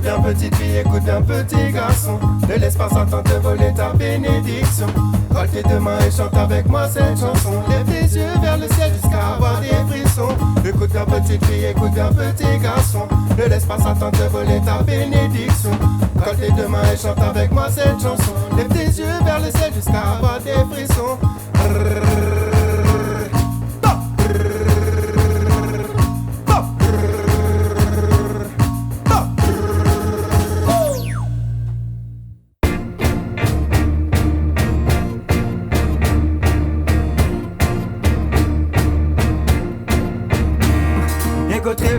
Écoute bien petite fille, écoute bien petit garçon. Ne laisse pas Satan te voler ta bénédiction. Colle tes deux mains et chante avec moi cette chanson. Lève tes yeux vers le ciel jusqu'à avoir des frissons. Écoute bien petite fille, écoute bien petit garçon. Ne laisse pas Satan te voler ta bénédiction. Colle tes deux mains et chante avec moi cette chanson. Lève tes yeux vers le ciel jusqu'à avoir des frissons.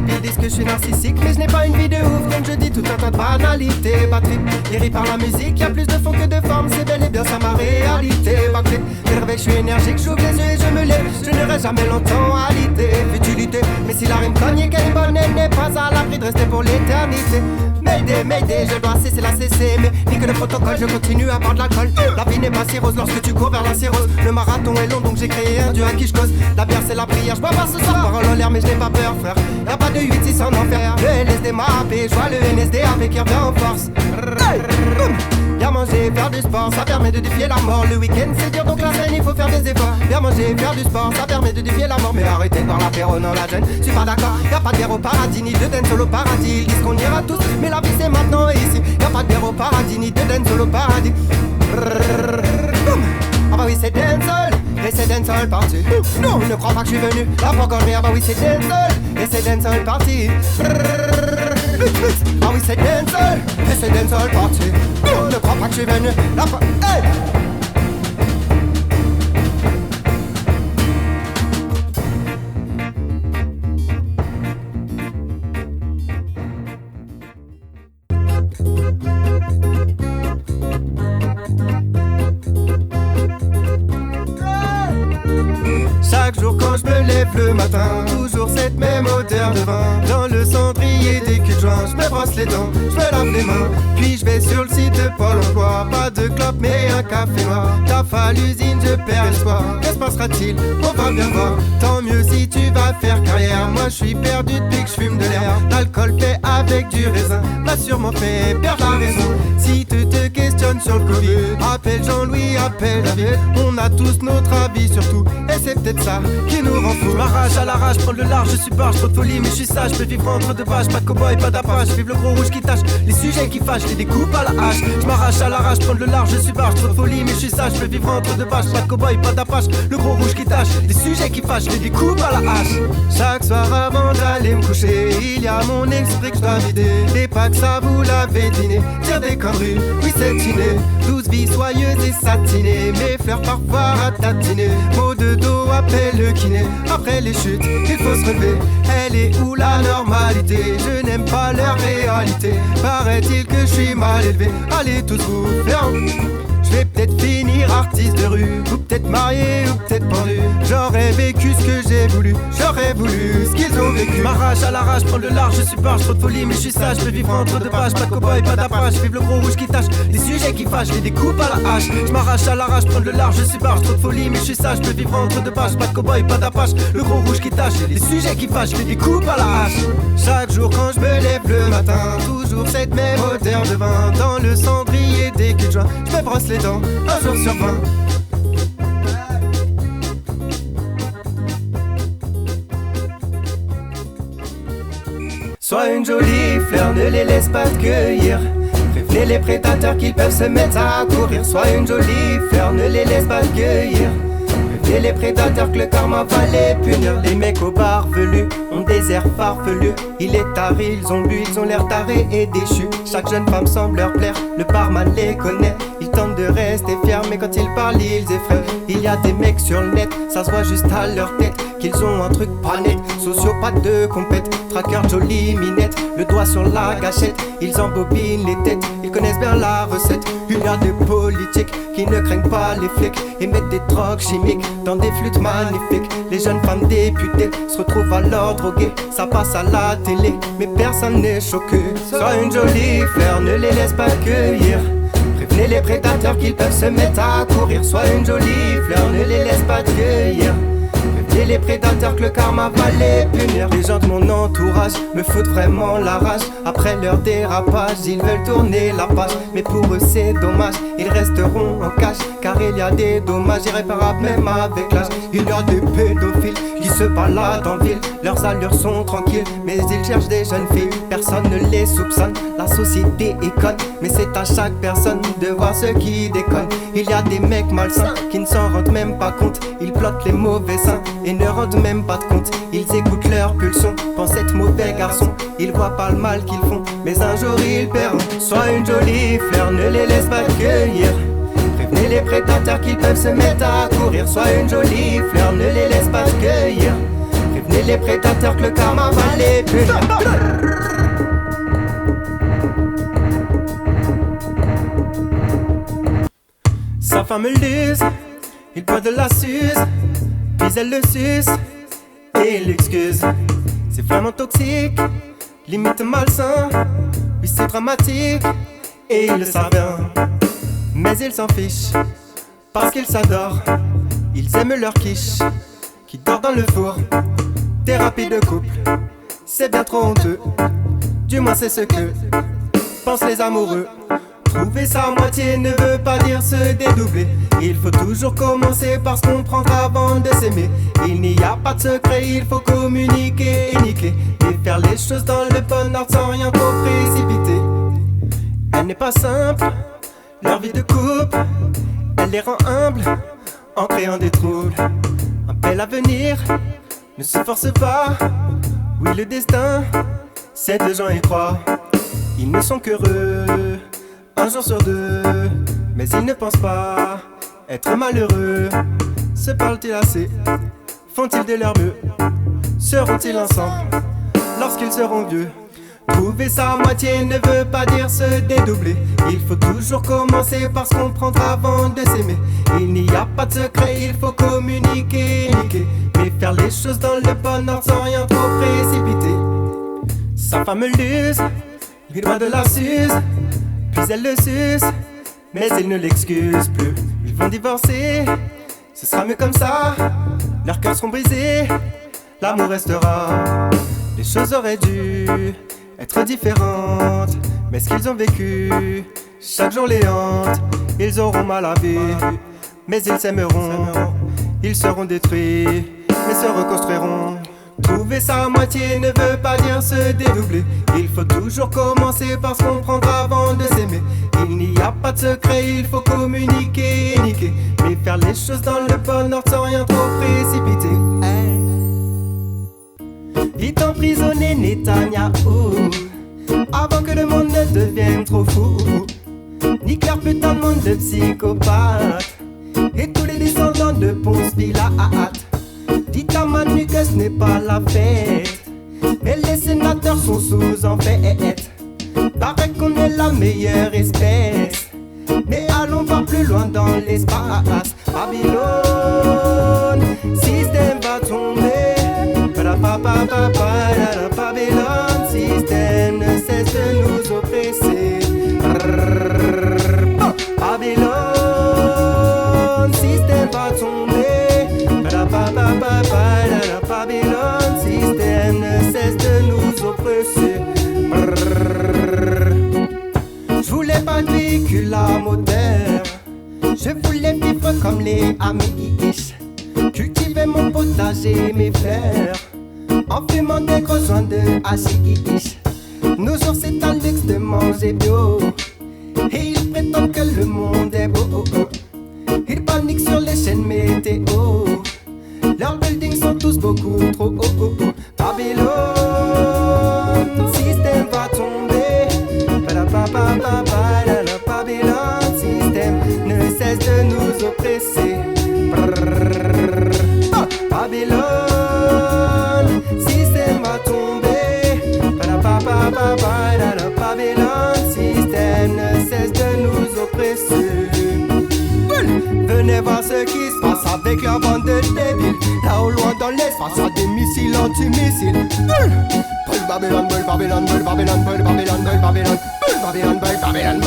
Ils disent que je suis narcissique, mais je n'ai pas une vie de ouf, donc je dis tout un tas de banalités. Batterie, guéri par la musique, y'a plus de fond que de forme, c'est bel et bien ça ma réalité. Backflip, dès le réveil je suis énergique, j'ouvre les yeux et je me lève, je n'aurai jamais longtemps à l'idée. Futilité, mais si la rime cogne, qu'elle bonne, elle n'est pas à l'abri de rester pour l'éternité. Mayday, mayday, je dois cesser la cesser, mais ni que le protocole, je continue à boire de l'alcool. La vie n'est pas si rose lorsque tu cours vers la cirrhose. Le marathon est long, donc j'ai créé un dieu à qui je cause. La bière c'est la prière, je bois pas ce soir. Parole en l'air, mais je n'ai pas peur, frère. Y'a pas de 8-6 en enfer. Le LSD m'a happé, je vois le NSDAP qui revient en force. Bien manger, faire du sport, ça permet de défier la mort. Le week-end c'est dur, donc la semaine il faut faire des efforts. Bien manger, faire du sport, ça permet de défier la mort. Mais arrêtez de boire l'apéro, non la jeune, je suis pas d'accord. Y'a pas de bière au paradis, ni de dancehall au paradis. Ils disent qu'on ira tous, mais la vie c'est maintenant et ici. Y'a pas de bière au paradis, ni de dancehall au paradis. Ah bah oui c'est dancehall, et c'est dancehall parti. Non, ne crois pas que je suis venu la franconie. Ah bah oui c'est dancehall, et c'est dancehall parti. Ah oui c'est dancehall, et c'est dancehall parti. Non, ne crois pas que je suis venu la franconie. Hey! Chaque jour quand je me lève le matin, toujours cette même odeur de vin. Dans le cendrier des culs de joint, je me brosse les dents, je me lave les mains. Puis je vais sur le site de Pôle emploi. Pas de clope mais un café noir. Taf à l'usine, je perds espoir. Que se passera-t-il? On va bien voir. Tant mieux si tu vas faire carrière. Moi je suis perdu depuis que je fume de l'air. L'alcool fait avec du raisin m'a sûrement fait perdre la raison. Si tu te questionnes sur le Covid, appelle Jean-Louis, appelle David. On a tous notre avis sur tout, et c'est peut-être ça qui nous rend fous. Je m'arrache à la rage, prendre le large, je suis barge, trop de folie, mais je suis sage, je peux vivre entre deux pages, pas de cow-boy, pas d'apache, vive le gros rouge qui tâche, les sujets qui fâchent, les découpe à la hache. Je m'arrache à la rage, prendre le large, je suis barge, trop de folie, mais je suis sage, je peux vivre entre deux pages, pas de cow-boy, pas d'apache, le gros rouge qui tâche, les sujets qui fâchent, les découpe à la hache. Chaque soir avant d'aller me coucher, il y a mon esprit que je dois vider. Les packs, ça vous l'avez deviné, dire des conneries, oui c'est inné. 12 vies soyeuses et satinées, mes fleurs parfois ratatiner. Maux de dos, appelle le kiné. Après les chutes, il faut se relever. Elle est où la normalité? Je n'aime pas leur réalité. Paraît-il que je suis mal élevé. Allez tous vous faire. Je vais peut-être finir artiste de rue, ou peut-être marié, ou peut-être pendu. J'aurais vécu ce que j'ai voulu, j'aurais voulu ce qu'ils ont vécu. M'arrache à la rage, prendre le large, je suis barge, trop de folie, mais je suis sage, je peux vivre entre deux pages, pas de cow-boy, pas d'apache, vive le gros rouge qui tâche, les sujets qui fâchent, les découpe à la hache. Je m'arrache à la rage, prendre le large, je suis barge, trop de folie, mais je suis sage, je peux vivre entre deux pages, pas de cow-boy, pas d'apache, le gros rouge qui tâche, les sujets qui fâchent, les découpe à la hache. Chaque jour quand je me lève le matin, toujours cette même odeur de vin. Dans le cendrier des culs de joint, je me brosse les dents, un jour sur 20. Sois une jolie fleur, ne les laisse pas te cueillir. Prévenez les prédateurs qu'ils peuvent se mettre à courir. Sois une jolie fleur, ne les laisse pas te cueillir. Prévenez les prédateurs que le karma va les punir. Les mecs aux barbelus ont des airs farfelus. Il est tard, ils ont bu, ils ont l'air tarés et déchus. Chaque jeune femme semble leur plaire, le barman les connaît. Ils tentent de rester fiers, mais quand ils parlent, ils effraient. Il y a des mecs sur le net, ça se voit juste à leur tête qu'ils ont un truc pas net. Sociopathe de compète, traqueur jolie minette, le doigt sur la gâchette. Ils embobinent les têtes, ils connaissent bien la recette. Il y a des politiques qui ne craignent pas les flics et mettent des drogues chimiques dans des flûtes magnifiques. Les jeunes femmes députées se retrouvent alors droguées. Ça passe à la télé, mais personne n'est choqué. Sois une jolie fleur, ne les laisse pas cueillir. Prévenez les prédateurs qu'ils peuvent se mettre à courir. Sois une jolie fleur, ne les laisse pas cueillir. Prévenez les prédateurs que le karma va les punir. Les gens de mon entourage me foutent vraiment la rage. Après leur dérapage, ils veulent tourner la page. Mais pour eux c'est dommage, ils resteront en cache. Car il y a des dommages irréparables même avec l'âge. Il y a des pédophiles qui se baladent en ville. Leurs allures sont tranquilles, mais ils cherchent des jeunes filles. Personne ne les soupçonne, la société est conne. Mais c'est à chaque personne de voir ceux qui déconnent. Il y a des mecs malsains qui ne s'en rendent même pas compte. Ils plottent les mauvais seins et ne rendent même pas de compte. Ils écoutent leurs pulsions, pensent être mauvais garçons. Ils voient pas le mal qu'ils font, mais un jour ils perdent. Sois une jolie fleur, ne les laisse pas cueillir. Prévenez les prédateurs qu'ils peuvent se mettre à courir. Sois une jolie fleur, ne les laisse pas cueillir. Prévenez les prédateurs que le karma va les punir. Sa femme l'use, il boit de la suze, puis elle le suce et l'excuse. C'est vraiment toxique, limite malsain. Oui c'est dramatique et ils le savent bien. Mais ils s'en fichent, parce qu'ils s'adorent. Ils aiment leur quiche, qui dort dans le four. Thérapie de couple, c'est bien trop honteux. Du moins c'est ce que pensent les amoureux. Trouver sa moitié ne veut pas dire se dédoubler. Il faut toujours commencer par se comprendre avant de s'aimer. Il n'y a pas de secret, il faut communiquer et niquer. Et faire les choses dans le bon ordre sans rien trop précipiter. Elle n'est pas simple, leur vie de couple. Elle les rend humbles en créant des troubles. Un bel avenir ne se force pas. Oui le destin, ces deux gens y croient. Ils ne sont qu'heureux un jour sur deux, mais ils ne pensent pas être malheureux. Se parlent-ils assez? Font-ils de leur mieux? Seront-ils ensemble lorsqu'ils seront vieux? Trouver sa moitié ne veut pas dire se dédoubler. Il faut toujours commencer par se comprendre avant de s'aimer. Il n'y a pas de secret, il faut communiquer et niquer. Mais faire les choses dans le bon ordre sans rien trop précipiter. Sa femme l'use, lui doit de la suze, puis elle le suce, mais il ne l'excuse plus. Ils vont divorcer, ce sera mieux comme ça. Leurs cœurs seront brisés, l'amour restera. Les choses auraient dû être différentes, mais ce qu'ils ont vécu chaque jour les hante. Ils auront mal à vivre, mais ils s'aimeront. Ils seront détruits, mais se reconstruiront. Trouver sa moitié ne veut pas dire se dédoubler. Il faut toujours commencer par se comprendre avant de s'aimer. Il n'y a pas de secret, il faut communiquer et niquer. Mais faire les choses dans le bon ordre sans rien trop précipiter. Vite emprisonné Netanyahou, avant que le monde ne devienne trop fou. Nique leur putain de monde de psychopathes et tous les descendants de Ponce Pilate. Dites à Manu que ce n'est pas la fête, mais les sénateurs sont sous en fête. Paraît qu'on est la meilleure espèce, mais allons voir plus loin dans l'espace. Babylone, système va tomber. Babylone, système ne cesse de nous oppresser. Babylone, système va tomber. Babylone, système ne cesse de nous oppresser. Je voulais pas de véhicule à moteur, je voulais vivre comme les Amish. Cultiver mon potager, mes fleurs, en fumant des gros joints de hashish. Nos jours c'est un luxe de manger bio, et ils prétendent que le monde est beau. Ils paniquent sur les chaînes météo, leurs buildings sont tous beaucoup trop hauts. Babylone, système va tomber. Babylone, système ne cesse de nous oppresser. Babylone, système va tomber. Babylone, système ne cesse de nous oppresser. Venez voir ce qui se passe avec leur bande de débiles. Là au loin dans l'espace, y'a des missiles anti-missiles. Brûle Babylone, brûle Babylone, brûle Babylone, brûle Babylone, brûle Babylone, brûle Babylone, brûle Babylone.